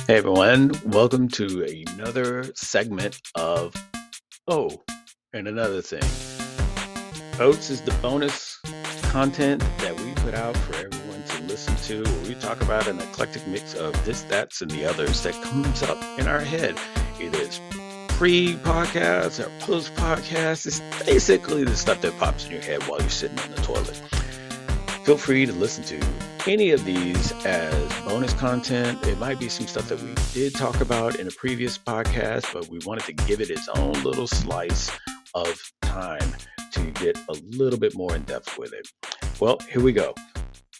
Hey everyone, welcome to another segment of Oh, and Another Thing. Oats is the bonus content that we put out for everyone to listen to, where we talk about an eclectic mix of this, that's, and the others that comes up in our head. Either it's pre-podcast or post-podcast. It's basically the stuff that pops in your head while you're sitting on the toilet. Feel free to listen to any of these as bonus content. It might be some stuff that we did talk about in a previous podcast, but we wanted to give it its own little slice of time to get a little bit more in depth with it. Well, here we go.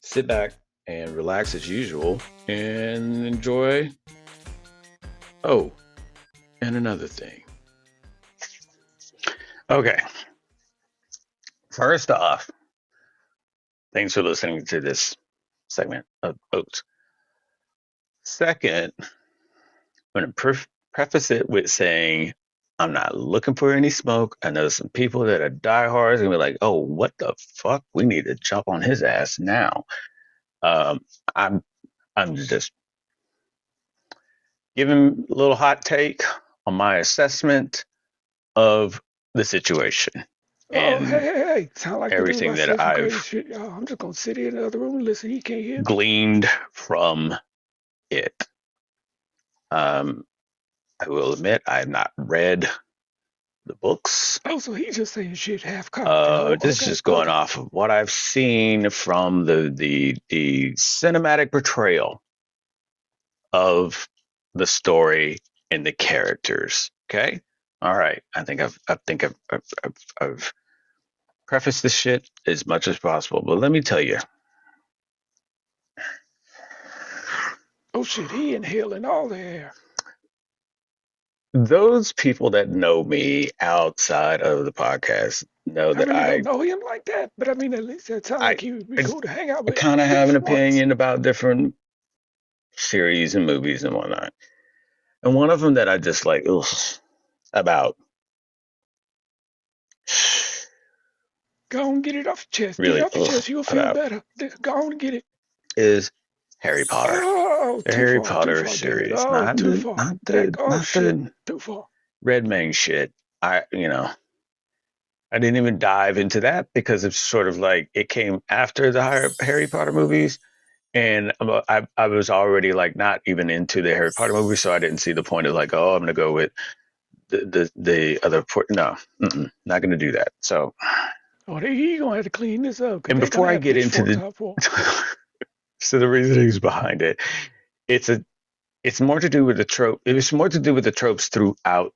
Sit back and relax as usual and enjoy. Oh, and another thing. Okay. First off, thanks for listening to this segment of Oats. Second, I'm going to preface it with saying I'm not looking for any smoke. I know some people that are diehards and be like, "Oh, what the fuck? We need to jump on his ass now." I'm just giving a little hot take on my assessment of the situation. Oh, hey. Sound like the dude Everything about that said some crazy I've shit. Y'all, I'm just gonna sit here in the other room and listen. He can't hear me. gleaned from it. I will admit I have not read the books. Oh, so he just saying shit half cocked. This is just going off of what I've seen from the cinematic portrayal of the story and the characters. Okay, all right. I think I've prefaced this shit as much as possible, but let me tell you, Oh shit, he inhaling all the air. those people that know me outside of the podcast know I that really don't know him like that, but I mean, at least that sounds like he would be I, cool to hang out I with kind of at have an least once. opinion about different series and movies and whatnot. And one of them that I just like about Go on, get it off your chest. Get it really off your chest. You'll feel about better. Go on and get it. is Harry Potter. Oh, The too Harry far, too Potter far, David. series, Oh, not too the far. not the Oh not shit, the too far. Red Mane shit. I didn't even dive into that because it's sort of like it came after the Harry Potter movies, and I was already like not even into the Harry Potter movies, so I didn't see the point of like, oh, I'm gonna go with the other port. No, not gonna do that. So, Oh, he gonna have to clean this up because and they're before gonna I have get into pitchforks the out for. so the reasonings behind it, it's a it's more to do with the trope. It was more to do with the tropes throughout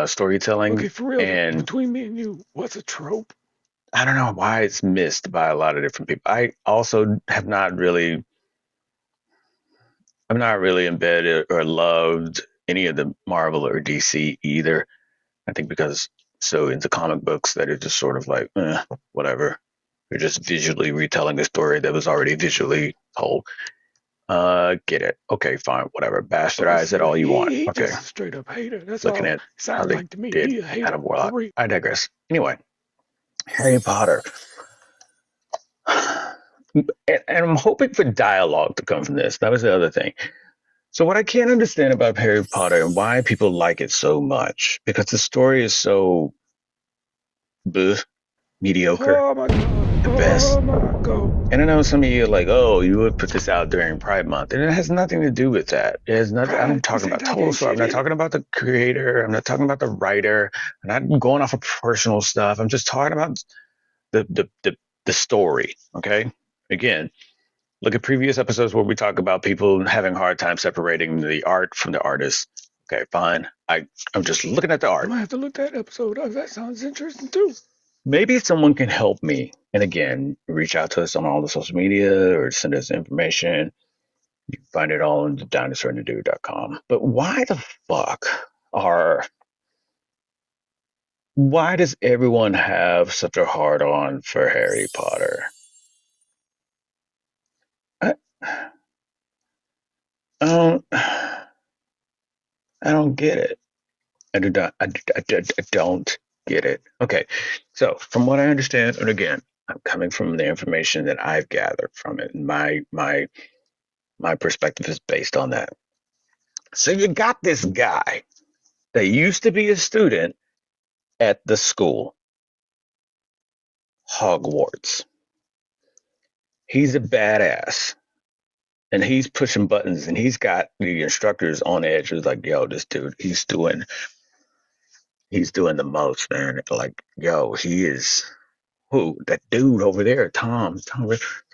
storytelling, Okay, for real though, and between me and you, what's a trope? I don't know why it's missed by a lot of different people. I also have not really, I'm not really embedded or loved any of the Marvel or DC either. I think because so into comic books that it's just sort of like whatever. You're just visually retelling a story that was already visually told. Get it? Okay, fine, whatever. Okay, Bastardize it so all you want. he Okay, just a straight up hater. That's looking all it at how sounded they like to me. did He a hater Adam for Warlock. real. I digress. Anyway, Harry Potter. And I'm hoping for dialogue to come from this. That was the other thing. So what I can't understand about Harry Potter and why people like it so much, because the story is so bleh, mediocre Oh my god. at best. Oh my god. And I know some of you are like, oh, you would put this out during Pride Month. And it has nothing to do with that. It has nothing. I'm Pride. This talking ain't about that gay Tolstoy. I'm shit not in it. talking about the creator. I'm not talking about the writer. I'm not going off of personal stuff. I'm just talking about the story. Okay. Again, look at previous episodes where we talk about people having a hard time separating the art from the artist. Okay, fine. I'm just looking at the I'm art. gonna have to look that episode up. That sounds interesting too. Maybe someone can help me. And again, reach out to us on all the social media or send us information. You can find it all on the dinosaur&thedude.com. But are why does everyone have such a hard on for Harry Potter? I, I don't I don't get it. I do not. I don't get it. Okay, so from what I understand, and again, I'm coming from the information that I've gathered from it. And my perspective is based on that. So you got this guy that used to be a student at the school, Hogwarts. He's a badass. And he's pushing buttons and he's got the instructors on edge. It's like, yo, this dude, he's doing the most, man. Like, yo, he is who? That dude over there, Tom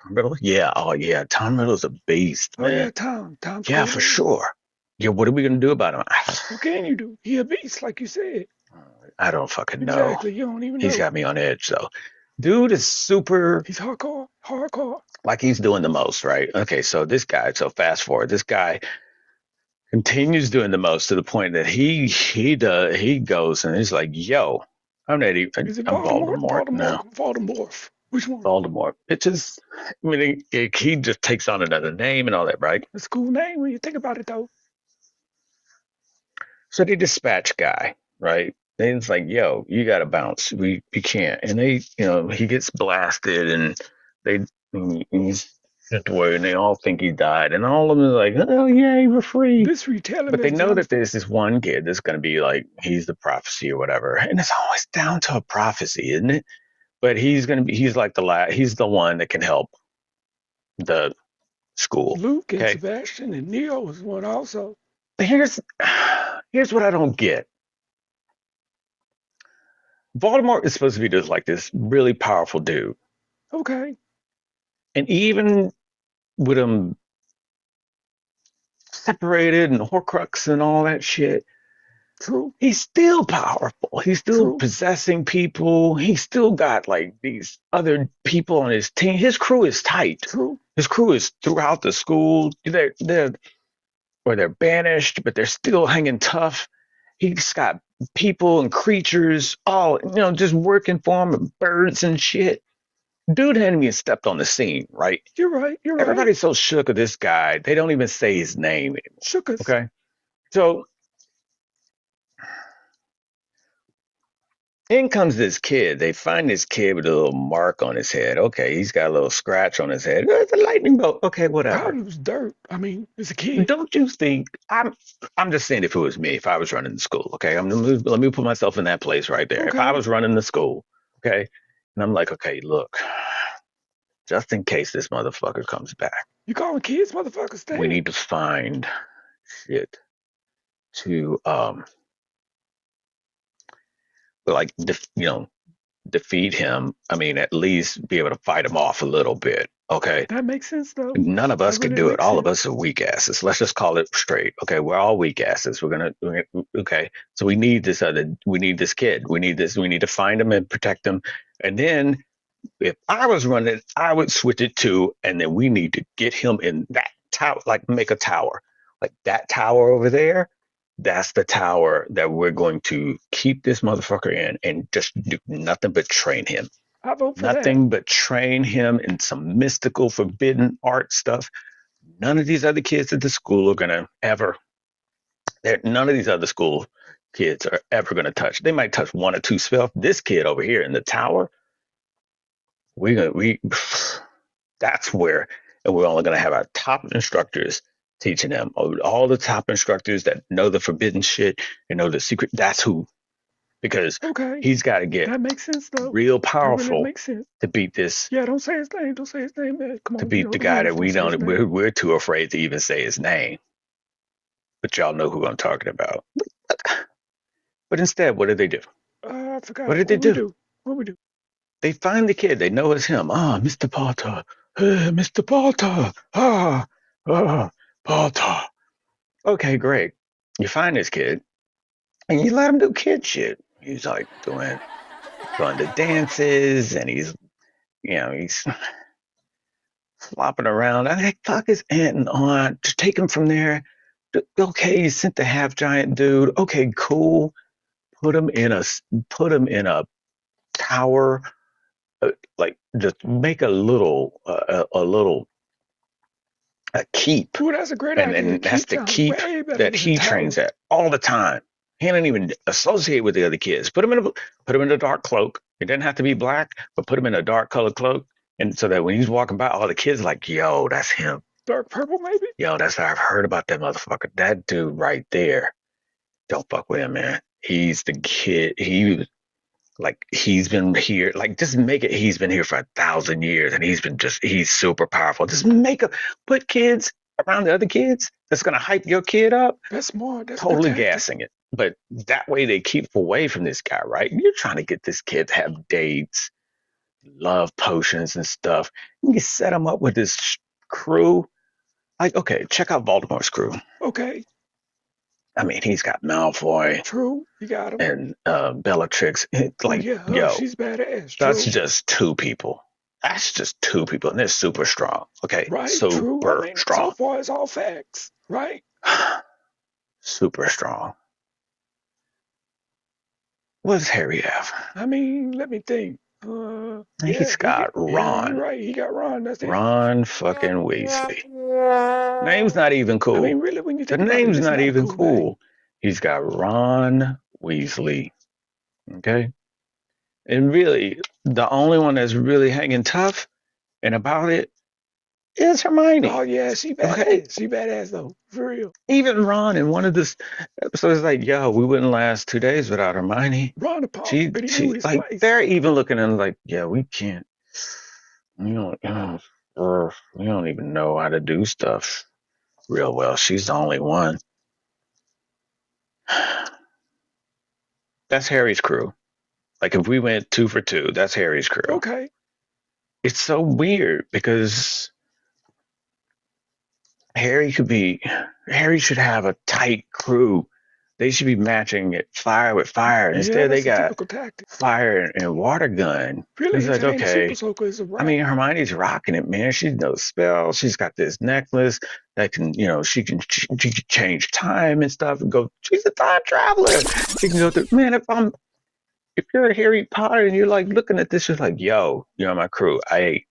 Riddle? Yeah, oh yeah, Tom Riddle's a beast, Oh yeah, man. Tom's Yeah, cool for dude. sure. Yeah, what are we gonna do about him? What can you do? He a beast, like you said. I don't fucking know. Exactly. You don't even He's know. got me on edge though. Dude is super He's hardcore, hardcore. like he's doing the most, right? Okay, so this guy, so fast forward, this guy continues doing the most to the point that he goes and he's like, yo, I'm ready. Is it I'm Baltimore? Voldemort now. Voldemort. Which one? Voldemort. It just, I mean, he just takes on another name and all that, right? It's a cool name when you think about it, though. So they dispatch guy, right? And it's like, yo, you got to bounce. We can't. And he gets blasted and they, he's sent away and they all think he died. And all of them are like, oh, yeah, we're free. This retelling But they is know that John's. there's this one kid that's going to be like, he's the prophecy or whatever. And it's always down to a prophecy, isn't it? But he's like he's the one that can help the school. Luke and Okay. Sebastian and Neo was one also. Here's what I don't get. Voldemort is supposed to be just like this really powerful dude. Okay. And even with him separated and Horcrux and all that shit, True. he's still powerful. He's still True. possessing people. He's still got like these other people on his team. His crew is tight. True. His crew is throughout the school. They're banished, but they're still hanging tough. He's got people and creatures all, just working for him, and birds and shit. Dude hadn't even stepped on the scene, right? You're right. You're right. Everybody's so shook of this guy, they don't even say his name anymore. Shook us. Okay. So in comes this kid. They find this kid with a little mark on his head. Okay, he's got a little scratch on his head. It's a lightning bolt. Okay, whatever. Probably was dirt. I mean, it's a kid. Don't you think I'm just saying if it was me, if I was running the school, okay? Let me put myself in that place right there. If I Okay. was running the school, okay, and I'm like, okay, look, just in case this motherfucker comes back, You calling kids motherfuckers? we Damn. need to find shit to like defeat him. I mean, at least be able to fight him off a little bit. Okay. That makes sense though. None of us That can really do it. makes All of sense. us are weak asses. Let's just call it straight. Okay. We're all weak asses. Okay. So we need this kid. We need to find him and protect him. And then if I was running, I would switch it to, and then we need to get him in that tower, like make a tower. Like that tower over there, that's the tower that we're going to keep this motherfucker in and just do nothing but train him. I vote for Nothing but train him in some mystical, forbidden art stuff. None of these other kids at the school are going to ever, none of these other school kids are ever going to touch. They might touch one or two spells. This kid over here in the tower, that's where, and we're only going to have our top instructors teaching them. All the top instructors that know the forbidden shit and know the secret, that's who. Because that. Okay. he's got to get That makes sense though. real That really powerful makes sense. to beat this, Yeah, don't say his name. Don't say his name, man. Come on. to beat the guy that we don't, we're too afraid to even say his name. But y'all know who I'm talking about. But instead, what did they do? I forgot. What did they do? What we do? They find the kid. They know it's him. Ah, Mr. Potter. Mr. Potter. Potter. Okay, great. You find this kid, and you let him do kid shit. He's like going to dances, and he's flopping around. I think fuck his aunt and aunt. Just take him from there. Okay, you sent the half giant dude. Okay, cool. Put him in a tower. Like just make a little a keep. Ooh, that's a great idea. And that's the keep that he trains at all the time. He didn't even associate with the other kids. Put him in a dark cloak. It doesn't have to be black, but put him in a dark colored cloak. And so that when he's walking by, all the kids are like, yo, that's him. Dark purple, maybe? Yo, that's what I've heard about that motherfucker. That dude right there. Don't fuck with him, man. He's the kid. He's been here. Like, just make it. He's been here for 1,000 years, and he's super powerful. Just put kids around the other kids. That's gonna hype your kid up. That's smart. That's a good Totally tactic. gassing it. But that way they keep away from this guy, right? You're trying to get this kid to have dates, love potions and stuff. You set him up with this crew. Like, okay, check out Voldemort's crew. Okay. I mean, he's got Malfoy True. You got him. and Bellatrix. Like, yeah, she's badass. that's True. just two people. That's just two people, and they're super strong. Okay, Right. super True. I mean, strong. so far it's all facts. Right. Super strong. What does Harry have? I mean, let me think. He's got Ron. You're right. He got Ron. That's it. Ron fucking Weasley. Name's not even cool. I mean, really, when you think the about name's it, not even cool. Name. He's got Ron Weasley. Okay? And really, the only one that's really hanging tough and about it is Hermione. Oh, yeah, she badass. Okay? She badass, though. For real. Even Ron in one of the episodes, like, yo, we wouldn't last 2 days without Hermione. Ron but he knew his place. They're even looking at him like, yeah, we can't. We don't even know how to do stuff real well. She's the only one. That's Harry's crew. Like, if we went 2 for 2, that's Harry's crew. Okay. It's so weird because Harry should have a tight crew. They should be matching it fire with fire. Instead, they got fire and water gun. Really? It's like, okay. I mean, Hermione's rocking it, man. She knows spells. She's got this necklace that can, she can change time and stuff and go. She's a time traveler. She can go through. Man, if you're a Harry Potter and you're like looking at this, you're like, yo, you're on my crew. I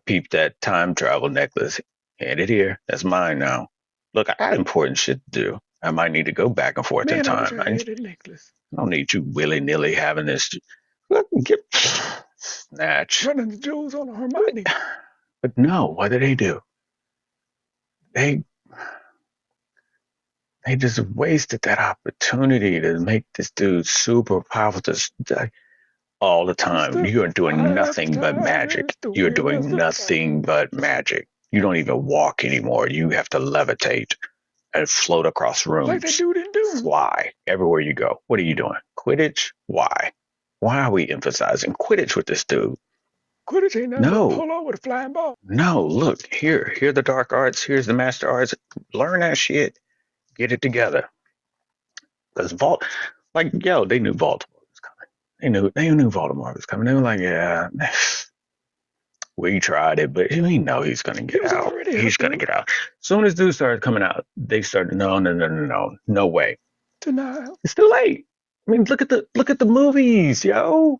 peeped that time travel necklace. Hand it here. That's mine now. Look, I got important shit to do. I might need to go back and forth in time. I don't need you willy-nilly having this. Look, get snatch. Running the jewels on Hermione. But no, what did they do? They just wasted that opportunity to make this dude super powerful all the time. You're doing nothing but magic. You're doing nothing but magic. You don't even walk anymore. You have to levitate and float across rooms. Like that dude in Doom. Fly everywhere you go. What are you doing? Quidditch? Why? Why are we emphasizing Quidditch with this dude? Quidditch ain't nothing but polo with a flying ball. No, look, here are the dark arts. Here's the master arts. Learn that shit. Get it together. Because they knew Voldemort was coming. They knew Voldemort was coming. They were like, yeah, we tried it, but we know he's going to get out. He's going to get out. As soon as dude started coming out, they started, no way. Denial. It's too late. I mean, look at the movies, yo.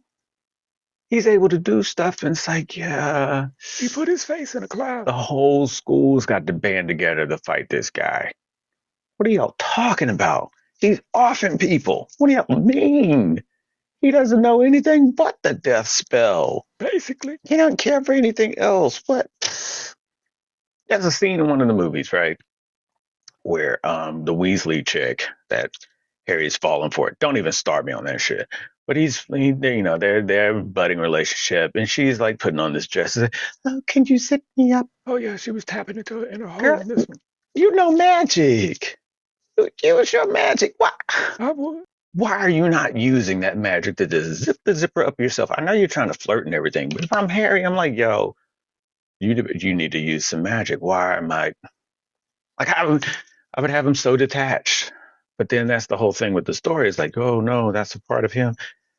He's able to do stuff, and it's like, yeah. He put his face in a cloud. The whole school's got to band together to fight this guy. What are y'all talking about? He's offing people. What do y'all mean? He doesn't know anything but the death spell. Basically. He doesn't care for anything else. What? There's a scene in one of the movies, right? Where the Weasley chick that Harry's falling for. Don't even start me on that shit. But they're budding relationship, and she's like putting on this dress. Like, oh, can you sit me up? Oh yeah, she was tapping into it in her hole in this one. You know magic. Give us your magic. Why? I would. Why are you not using that magic to just zip the zipper up yourself? I know you're trying to flirt and everything, but if I'm Harry, I'm like, yo, you need to use some magic. Why am I? Like, I would have him so detached. But then that's the whole thing with the story. It's like, oh no, that's a part of him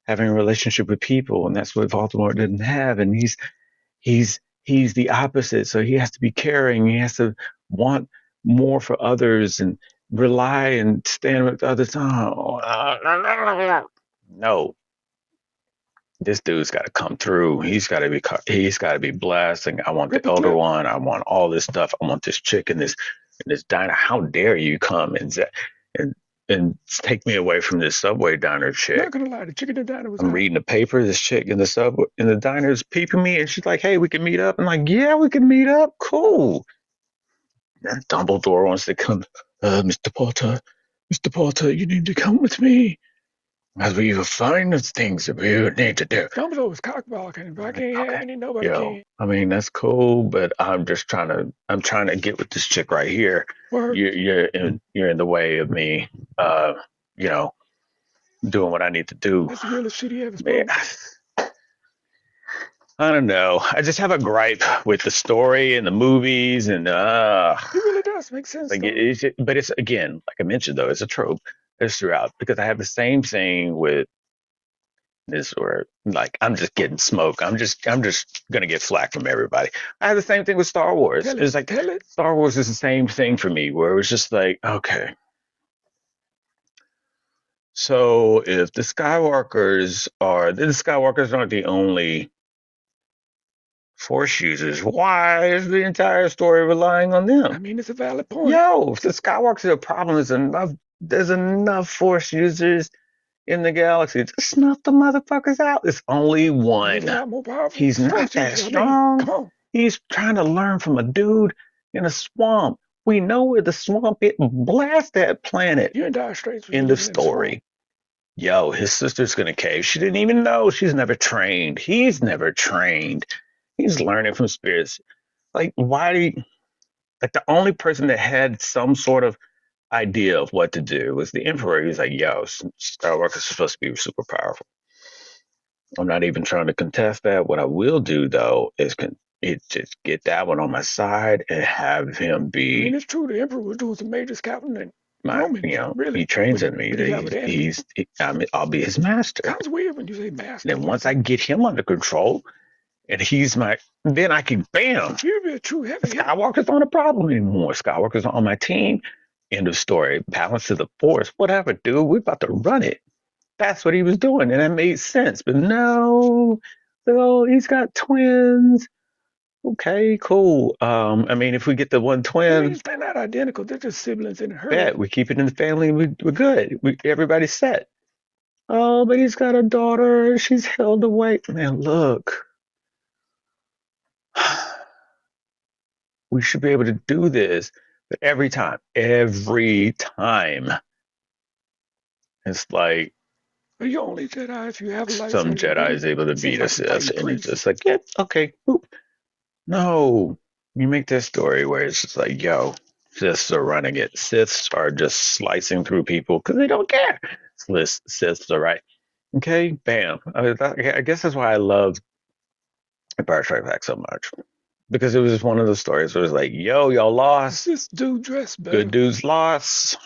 having a relationship with people, and that's what Voldemort didn't have. And he's the opposite. So he has to be caring. He has to want more for others and rely and stand with others. No. This dude's got to come through. He's got to be blasting. I want the Elder One. I want all this stuff. I want this chick and this diner. How dare you come and take me away from this Subway diner chick? I'm not gonna lie, the chick in the diner was. I'm reading the paper. This chick in the diner is peeping me, and she's like, "Hey, we can meet up." I'm like, "Yeah, we can meet up. Cool." And Dumbledore wants to come. Mr. Potter, you need to come with me. As we will find the things that we need to do. Dumbledore was cockblocking. If I can't have any, nobody can. I mean, that's cool, but I'm trying to get with this chick right here. Word. You're in the way of me, uh, you know, doing what I need to do. That's the realest shit he ever Man, spoke. I don't know. I just have a gripe with the story and the movies, and It really does make sense. like though. but it's again, like I mentioned though, it's a trope. It's throughout because I have the same thing with this, or like I'm just getting smoke. I'm just gonna get flack from everybody. I have the same thing with Star Wars. It's like Star Wars is the same thing for me, where it was just like, okay, so if the Skywalkers aren't the only Force users, why is the entire story relying on them? I mean, it's a valid point. Yo, if the Skywalkers are a problem, there's enough Force users in the galaxy. Just snuff the motherfuckers out. There's only one. He's a lot more powerful. He's not that strong. Come on. He's trying to learn from a dude in a swamp. We know where the swamp is. Blast that planet. You're in dire straits. End of story. Yo, his sister's gonna cave. She didn't even know. She's never trained. He's never trained. He's learning from spirits. Like, why do you, like the only person that had some sort of idea of what to do was the Emperor. He's like, yo, Skywalker is supposed to be super powerful. I'm not even trying to contest that. What I will do though is just get that one on my side and have him be. I mean, it's true. The Emperor was doing some major scouting and he trains in me. I'll be his master. Sounds weird when you say master. Then once I get him under control, and then I can bam. You'd be a true heavy. Skywalker's not a problem anymore. Skywalker's on my team. End of story. Balance to the Force. Whatever, dude. We're about to run it. That's what he was doing, and that made sense. But no, he's got twins. Okay, cool. I mean, if we get the one twin, they're not identical. They're just siblings in her. Yeah, we keep it in the family. We're good. Everybody's set. Oh, but he's got a daughter. She's held away. Man, look. We should be able to do this, but every time, it's like you're only Jedi if you have a lightsaber. Some Jedi is able to beat a Sith, and it's just like, yeah, okay, boop. No, you make this story where it's just like, yo, Siths are running it. Siths are just slicing through people because they don't care. Siths are right. Okay, bam. I guess that's why I love Empire Strikes Back so much. Because it was just one of those stories where it was like, yo, y'all lost. This dude dressed better. Good dudes lost.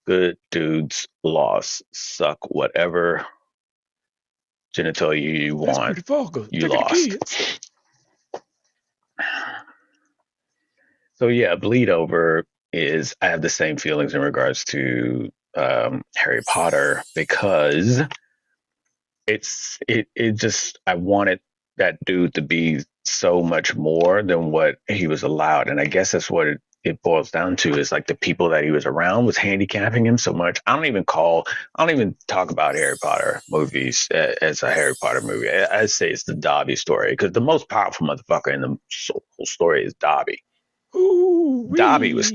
Good dudes lost. Suck whatever genitalia you want. You lost. So yeah, Bleed Over is, I have the same feelings in regards to Harry Potter, because I wanted that dude to be so much more than what he was allowed. And I guess that's what it boils down to, is like the people that he was around was handicapping him so much. I don't even talk about Harry Potter movies as a Harry Potter movie. I say it's the Dobby story, because the most powerful motherfucker in the whole story is Dobby. Ooh, Dobby was a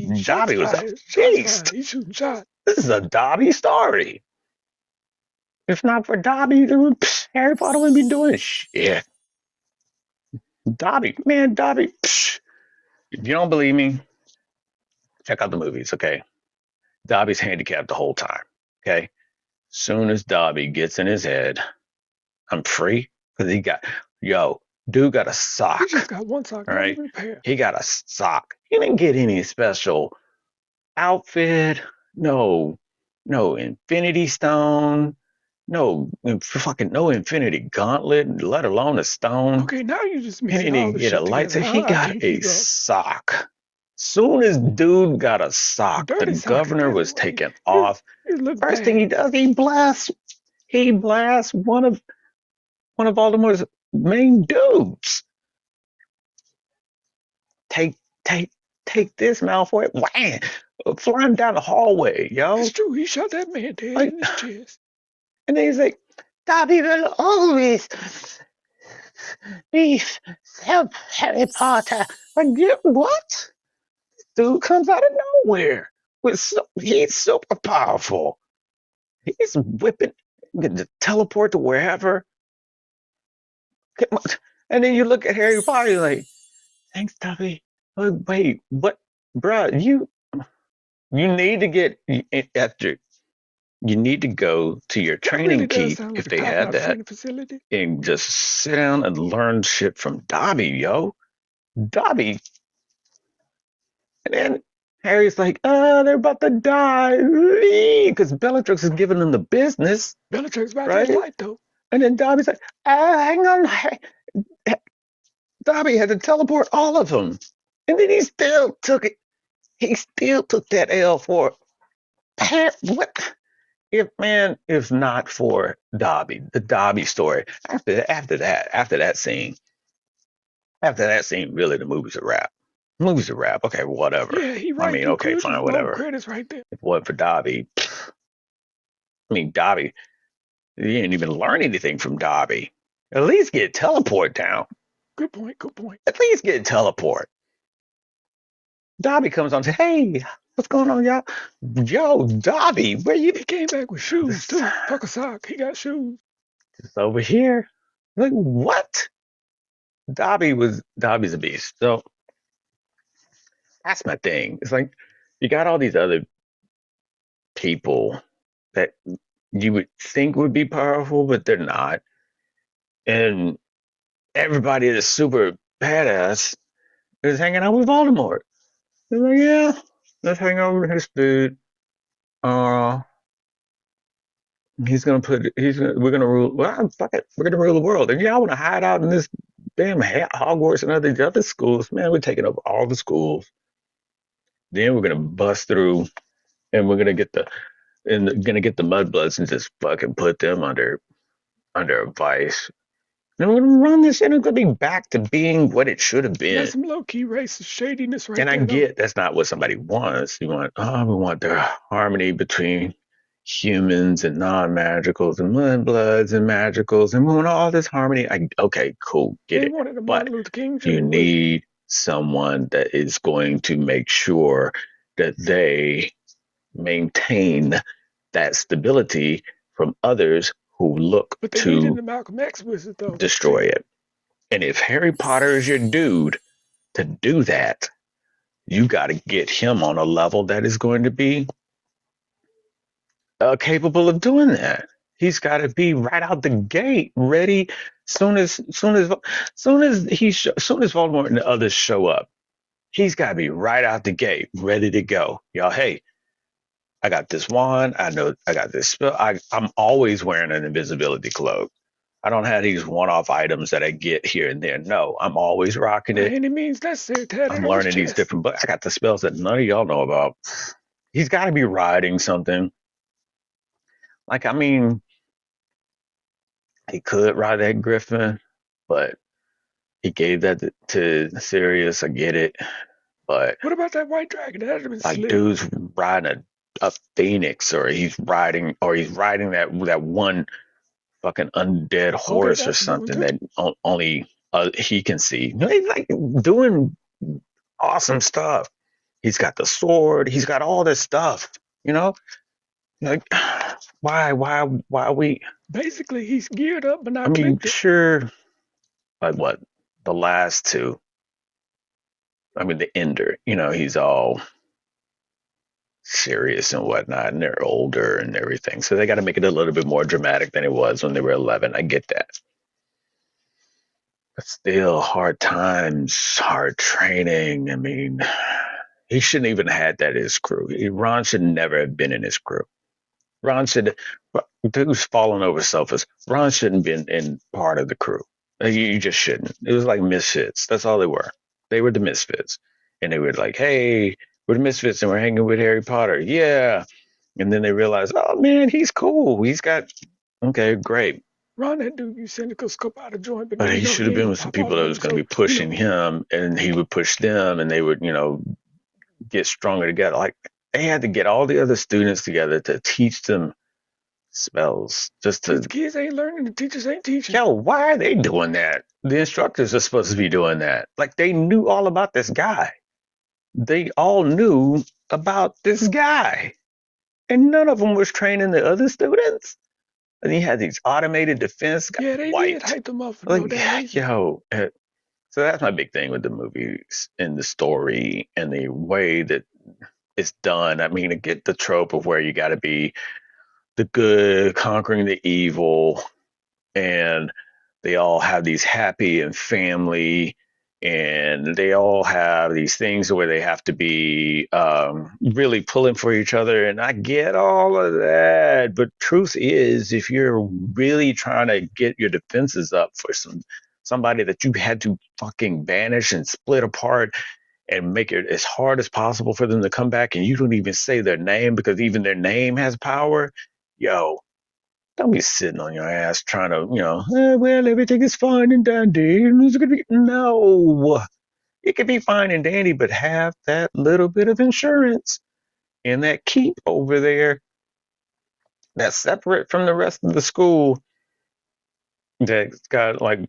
beast. He's shooting shots. This is a Dobby story. If not for Dobby, Harry Potter wouldn't be doing shit. Dobby. If you don't believe me, check out the movies, okay? Dobby's handicapped the whole time, okay? Soon as Dobby gets in his head, I'm free, because dude got a sock. He just got one sock, right? He got a sock. He didn't get any special outfit, no Infinity Stone, no Infinity Gauntlet, let alone a stone. Okay, now you just he didn't get a lightsaber. He got a sock. Soon as dude got a sock, the governor was taken off. First thing he does, he blasts one of Voldemort's main dudes. Take this, Malfoy. Wham! Flying down the hallway, yo. It's true. He shot that man dead in his chest. And then he's like, Dobby will always be Harry Potter. What? dude comes out of nowhere. He's super powerful. He's whipping, he can just teleport to wherever. And then you look at Harry Potter, you're like, thanks, Dobby. Oh, wait, what, bruh? You need to get after. You need to go to your That really training does keep sound like if a they had top-notch that, training facility. and just sit down and learn shit from Dobby, yo. Dobby. And then Harry's like, they're about to die. Because Bellatrix is giving them the business, Bellatrix about that right? life, though. And then Dobby's like, hang on. Dobby had to teleport all of them. And then he still took it. He still took that L for what? If not for Dobby, the Dobby story. After that scene, really the movie's a wrap. Movie's a wrap. Okay, whatever. Yeah, he I right. mean, You okay, could fine, just roll whatever. credits right there. If it wasn't for Dobby, I mean, Dobby, you didn't even learn anything from Dobby. At least get teleport down. Good point. Good point. At least get teleport. Dobby comes on and says, hey, what's going on, y'all? Yo, Dobby, where you? He came back with shoes too. Fuck a sock. He got shoes. Just over here. Like, what? Dobby's a beast. So that's my thing. It's like you got all these other people that you would think would be powerful, but they're not. And everybody that's super badass is hanging out with Voldemort. They're like, yeah, let's hang out with this dude. Uh, we're gonna rule. Well, fuck it, we're gonna rule the world. And y'all want to hide out in this damn Hogwarts and other schools? Man, we're taking over all the schools. Then we're gonna bust through, and gonna get the mudbloods and just fucking put them under a vice. And we're gonna run this, and it's gonna be back to being what it should have been. That's some low-key racist shadiness right And I there. get that's not what somebody wants. We want the harmony between humans and non-magicals and mudbloods and magicals, and we want all this harmony. Okay, cool, get They it. wanted a But Martin Luther King you Jr. need someone that is going to make sure that they maintain that stability from others who look But they needed to the Malcolm X with it, though. destroy it. And if Harry Potter is your dude to do that, you got to get him on a level that is going to be capable of doing that. He's got to be right out the gate, ready. Soon as Voldemort and the others show up, he's got to be right out the gate, ready to go. Y'all, hey, I got this wand. I know I got this spell. I'm always wearing an invisibility cloak. I don't have these one-off items that I get here and there. No, I'm always rocking By it. any means necessary, I'm learning these different, but I got the spells that none of y'all know about. He's got to be riding something. Like, I mean, he could ride that Griffin, but he gave that to Sirius. I get it, but What about that white dragon? That would have been like, slick. dude's riding a phoenix, or he's riding that one fucking undead horse or something that only he can see. He's like doing awesome stuff. He's got the sword. He's got all this stuff. You know, like why are we? Basically, he's geared up, but not I mean, clipped. sure, like what the last two. I mean, the Ender. You know, he's all serious and whatnot, and they're older and everything, so they got to make it a little bit more dramatic than it was when they were 11. I get that. But still, hard times, hard training. I mean, he shouldn't even have had that in his crew. Ron should never have been in his crew. Ron should, dude's falling over sofas. Ron shouldn't have been in part of the crew. You just shouldn't. It was like misfits. That's all they were. They were the misfits. And they were like, hey, we're the misfits and we're hanging with Harry Potter. Yeah. And then they realized, oh man, he's cool. Okay, great. Ron, that dude, you cynical scope out of joint, But he should have been with some people that was going to be pushing him, and he would push them, and they would, get stronger together. Like, they had to get all the other students together to teach them spells. These kids ain't learning, the teachers ain't teaching. Yo, why are they doing that? The instructors are supposed to be doing that. Like, they knew all about this guy. they all knew about this guy, and none of them was training the other students. And he had these automated defense guys, Yeah, they did white. hype them up for no Like, damn reason. yo, so that's my big thing with the movies and the story and the way that it's done. I mean, to get the trope of where you got to be the good conquering the evil, and they all have these happy and family, and they all have these things where they have to be really pulling for each other. And I get all of that, but truth is, if you're really trying to get your defenses up for somebody that you had to fucking banish and split apart and make it as hard as possible for them to come back, and you don't even say their name because even their name has power, yo, don't be sitting on your ass trying to, well, everything is fine and dandy. And it's gonna be no. It could be fine and dandy, but have that little bit of insurance and that keep over there that's separate from the rest of the school. That's got like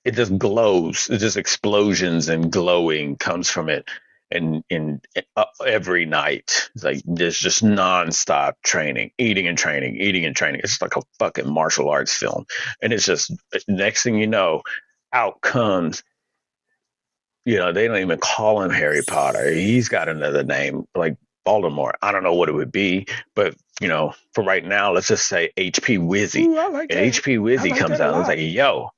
it just glows. It just explosions and glowing comes from it. And in every night, it's like there's just nonstop training, eating and training, eating and training. It's like a fucking martial arts film, and it's just next thing you know, out comes. They don't even call him Harry Potter. He's got another name like Voldemort. I don't know what it would be, but for right now, let's just say HP Wizzy. Ooh, I like And that. HP I Wizzy like comes that a out and it's lot. like, yo,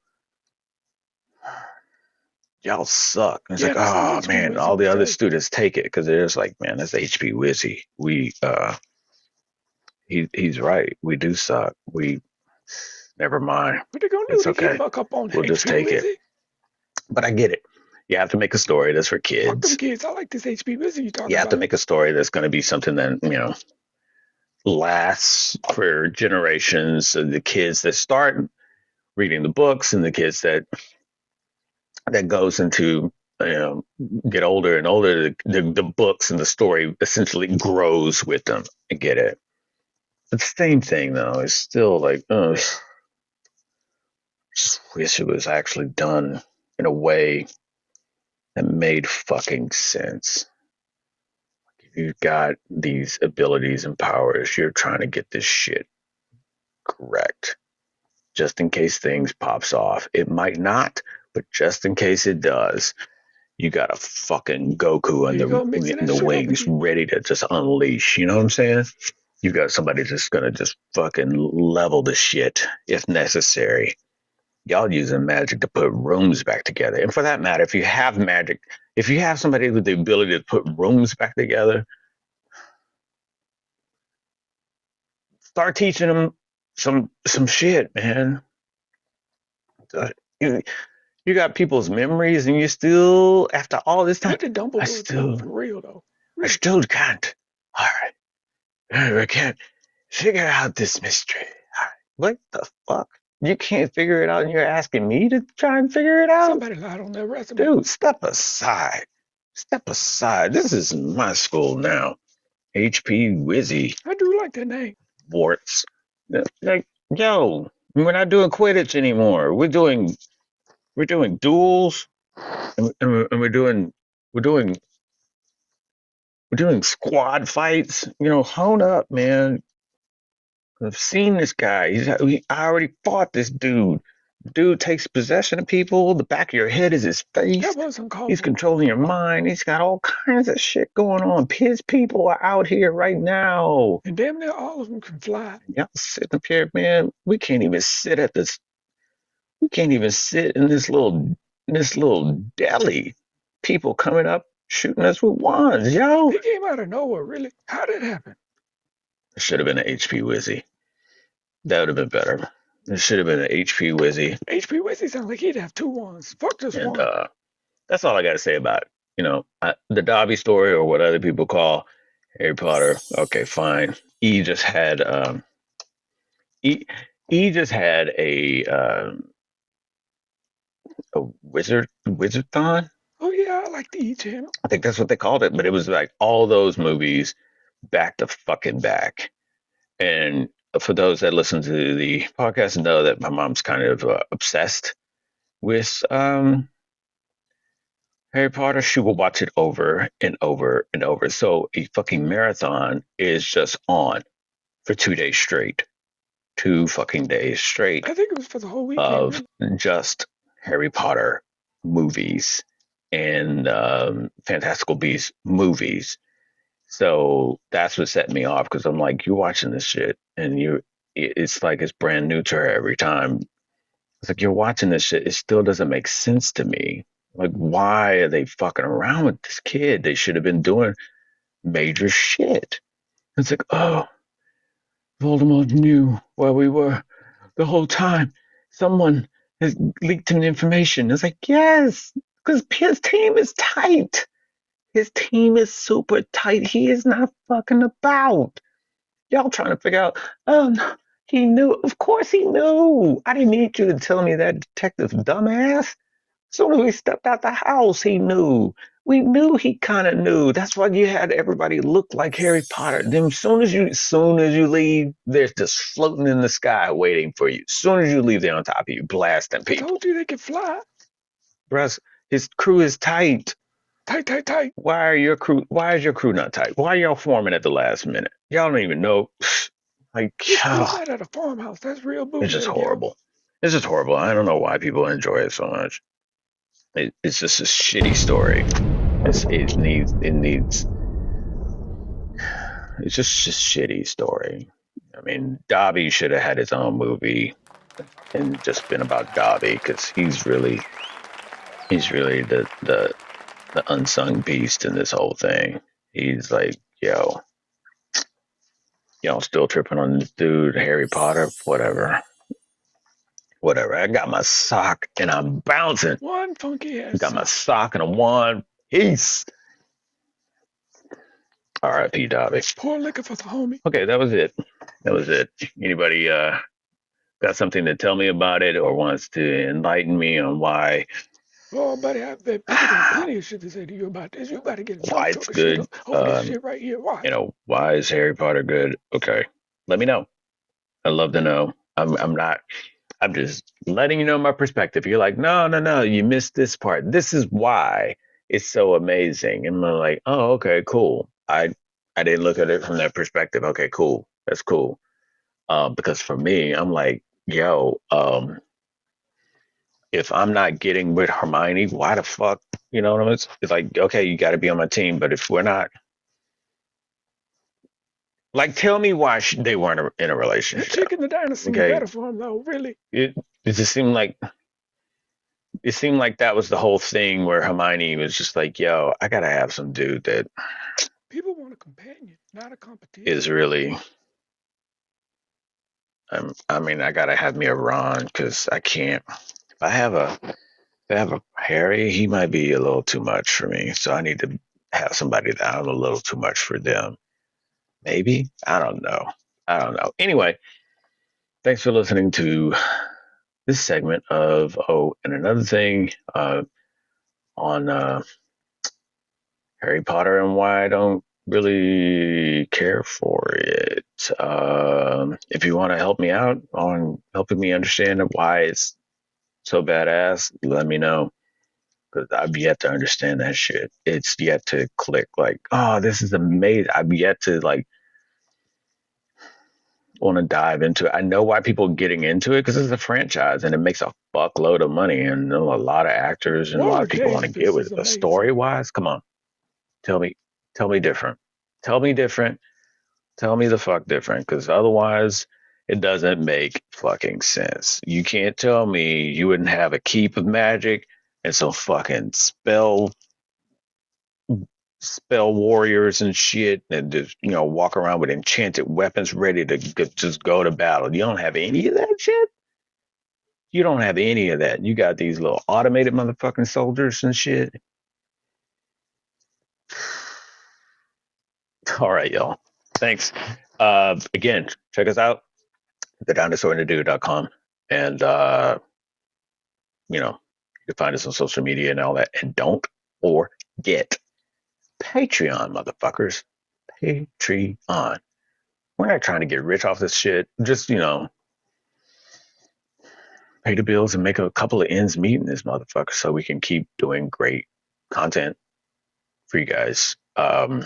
y'all suck. And it's Yeah, like, that's some oh HP man, Wizzy all the would other say. students take it because they're just like, man, that's HP Wizzy. He's right. We do suck. We never mind. What they gonna do? It's They keep okay. fuck up on We'll just HP take it. Wizzy? But I get it. You have to make a story that's for Fuck them kids. kids. I like this HP Wizzy you You talking have to about. make a story that's going to be something that lasts for generations. So the kids that start reading the books and the kids that goes into get older and older, the books and the story essentially grows with them. I get it. But the same thing though is still like, just wish it was actually done in a way that made fucking sense. You've got these abilities and powers. You're trying to get this shit correct, just in case things pops off. It might not, but just in case it does, you got a fucking Goku There in you go, mixing in that the shit up wings, again. ready to just unleash. You know what I'm saying? You got somebody that's gonna just fucking level the shit if necessary. Y'all using magic to put rooms back together, and for that matter, if you have magic, if you have somebody with the ability to put rooms back together, start teaching them some shit, man. Uh, You, you got people's memories, and you still, after all this time, What did I Dumbledore do still, for real though? I Really? still can't. All right, I can't figure out this mystery. All right, what the fuck? You can't figure it out, and you're asking me to try and figure it out, Somebody lied on their resume. dude? Step aside. Step aside. This is my school now. HP Wizzy I do like that name. Warts. Like, yo, we're not doing Quidditch anymore. We're doing duels, and we're doing we're doing squad fights. Hone up, man. I've seen this guy. I already fought this dude. Dude takes possession of people. The back of your head is his face. That was uncalled He's for. controlling your mind. He's got all kinds of shit going on. His people are out here right now. And damn near all of them can fly. Y'all sitting up here, man. We can't even sit in this little deli. People coming up shooting us with wands, yo. They came out of nowhere, really. How did it happen? It should have been an HP Wizzy. That would have been better. It should have been an HP Wizzy. HP Wizzy sounds like he'd have two ones. Fuck this And one. that's all I got to say about it. The Dobby story, or what other people call Harry Potter. Okay, fine. E just had E E just had a wizardthon. Oh yeah, I like the E channel. I think that's what they called it, but it was like all those movies back to fucking back. And for those that listen to the podcast know that my mom's kind of obsessed with Harry Potter, she will watch it over and over and over. So a fucking marathon is just on for 2 days straight. 2 fucking days straight I think it was for the whole weekend, of really. just Harry Potter movies and Fantastical Beasts movies. So that's what set me off because I'm like, you're watching this shit and it's like it's brand new to her every time. It's like you're watching this shit. It still doesn't make sense to me. Like, why are they fucking around with this kid? They should have been doing major shit. It's like, oh, Voldemort knew where we were the whole time. Someone has leaked him information. It's like, yes, because his team is tight. His team is super tight. He is not fucking about. Y'all trying to figure out, oh, no, he knew. Of course he knew. I didn't need you to tell me that, detective dumbass. As soon as we stepped out the house, he knew. We knew he kind of knew. That's why you had everybody look like Harry Potter. Then as soon as you leave, they're just floating in the sky waiting for you. As soon as you leave, they're on top of you, blasting I people. told you they could fly. Russ, his crew is tight. Tight, tight, tight. Why is your crew not tight? Why are y'all forming at the last minute? Y'all don't even know. Like, Who's that at a farmhouse? That's real it's just bootleg, yo. horrible. It's just horrible. I don't know why people enjoy it so much. It's just a shitty story. It needs. It's just a shitty story. I mean, Dobby should have had his own movie and just been about Dobby because he's really the unsung beast in this whole thing. He's like, yo, still tripping on this dude, Harry Potter, whatever. I got my sock and I'm bouncing. One funky ass Got my sock. sock and a wand. Peace. R.I.P. Dobby. Pour liquor for the homie. Okay, that was it. Anybody got something to tell me about it or wants to enlighten me on why Oh, buddy, I bet people got plenty of shit to say to you about this. You about to get a why jump it's talking shit good? over this shit right here. Watch. Why is Harry Potter good? Okay, let me know. I'd love to know. I'm not. I'm just letting you know my perspective. You're like, no, you missed this part. This is why it's so amazing. And I'm like, oh, okay, cool. I didn't look at it from that perspective. Okay, cool. That's cool. Because for me, I'm like, if I'm not getting with Hermione, why the fuck? You know what I mean? It's like, okay, you got to be on my team. But if we're not, like, tell me why they weren't in a That relationship. chick in the diner seemed Okay, better for him, though, really. it it just seemed like that was the whole thing where Hermione was just like, yo, I gotta have some dude that People want a companion, not a competition. is really. I mean, I gotta have me a Ron because I can't. If I have a Harry, he might be a little too much for me. So I need to have somebody that I'm a little too much for them. Maybe I don't know. Anyway, thanks for listening to this segment of and another thing on Harry Potter and why I don't really care for it. If you want to help me out on helping me understand why it's so badass, let me know because I've yet to understand that shit. It's yet to click. Like, oh, this is amazing. I've yet to like want to dive into it. I know why people are getting into it because it's a franchise and it makes a fuckload of money and a lot of actors and a lot of Warwick people want to Davis get with is it. But amazing. story wise, come on, tell me, tell me different. Tell me different. Tell me the fuck different because otherwise it doesn't make fucking sense. You can't tell me you wouldn't have a keep of magic and some fucking spell warriors and shit and just walk around with enchanted weapons ready to just go to battle. You don't have any of that shit. You don't have any of that. You got these little automated motherfucking soldiers and shit. All right, y'all. Thanks. Again, check us out, TheDinosaur&TheDude.com. And you can find us on social media and all that. And don't forget Patreon, motherfuckers. Patreon. We're not trying to get rich off this shit. Just, pay the bills and make a couple of ends meet in this motherfucker so we can keep doing great content for you guys. A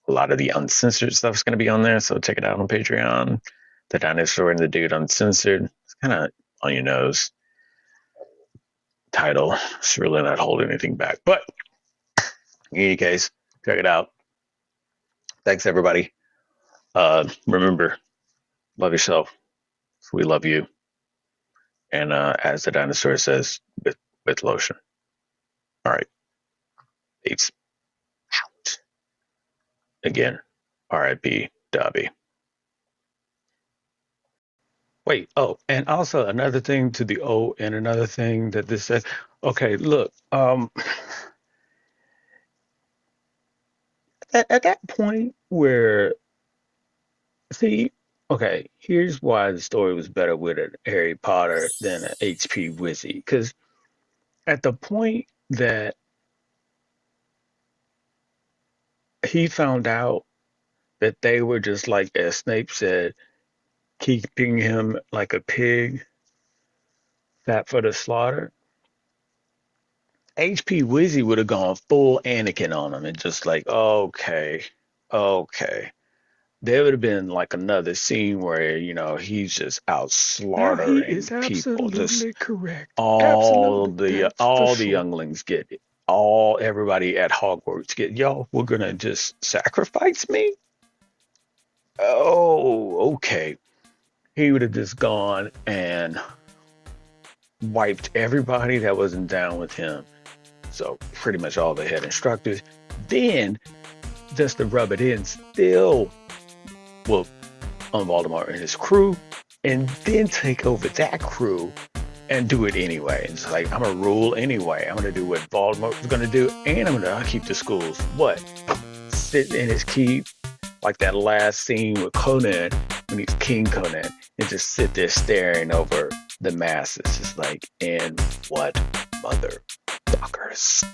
lot of the uncensored stuff is going to be on there, so check it out on Patreon. The Dinosaur and the Dude Uncensored. It's kind of on your nose title. It's really not holding anything back. But in any case, check it out. Thanks, everybody. Remember, love yourself. We love you. And as the dinosaur says, with lotion. All right. Peace out. Again, R.I.P. Dobby. Wait, oh, and also another thing to the O, and another thing that this says. Okay, look, at that point where, see, okay, here's why the story was better with a Harry Potter than a HP Wizzy. Because at the point that he found out that they were just like, as Snape said, keeping him like a pig, fat for the slaughter, HP Wizzy would have gone full Anakin on him and just like, okay, okay. There would have been like another scene where, he's just out Now he slaughtering is people. Just absolutely correct. all Absolutely, the that's for all the sure. younglings get it. Everybody at Hogwarts get, y'all, we're gonna just sacrifice me? Oh, okay. He would have just gone and wiped everybody that wasn't down with him. So pretty much all the head instructors. Then, just to rub it in, still whoop on Voldemort and his crew, and then take over that crew and do it anyway. It's like, I'm gonna rule anyway. I'm gonna do what Voldemort was gonna do, and I'm gonna keep the schools. What? Sit in his keep, like that last scene with Conan when he's King Conan, and just sit there staring over the masses. It's like, and what motherfuckers?